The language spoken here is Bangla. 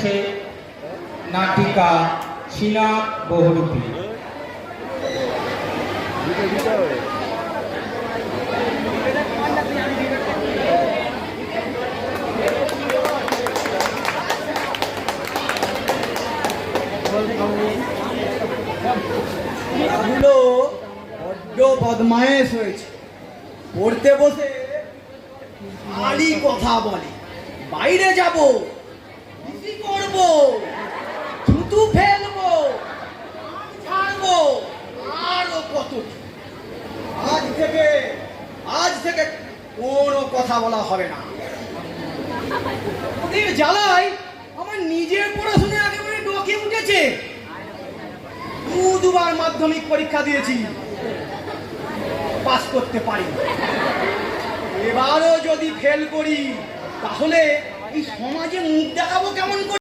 করেছে নাটিকা চীনা বহুরূপী। এগুলো বড্ড বদমায়েশ হয়েছে। পড়তে বসে খালি কথা বলে, বাইরে যাব, বিসি করব, থুতু ফেলবো, ছাড়বো, আরো কত। আজ থেকে কোনো কথা বলা হবে না। ওদের জ্বালায় আমার নিজের পড়াশোনা একেবারে ডকে উঠেছে। দুবার মাধ্যমিক পরীক্ষা দিয়েছি, পাস করতে পারি। এবারও যদি ফেল করি তাহলে এই সমাজে মুখ দেখাবো কেমন করে?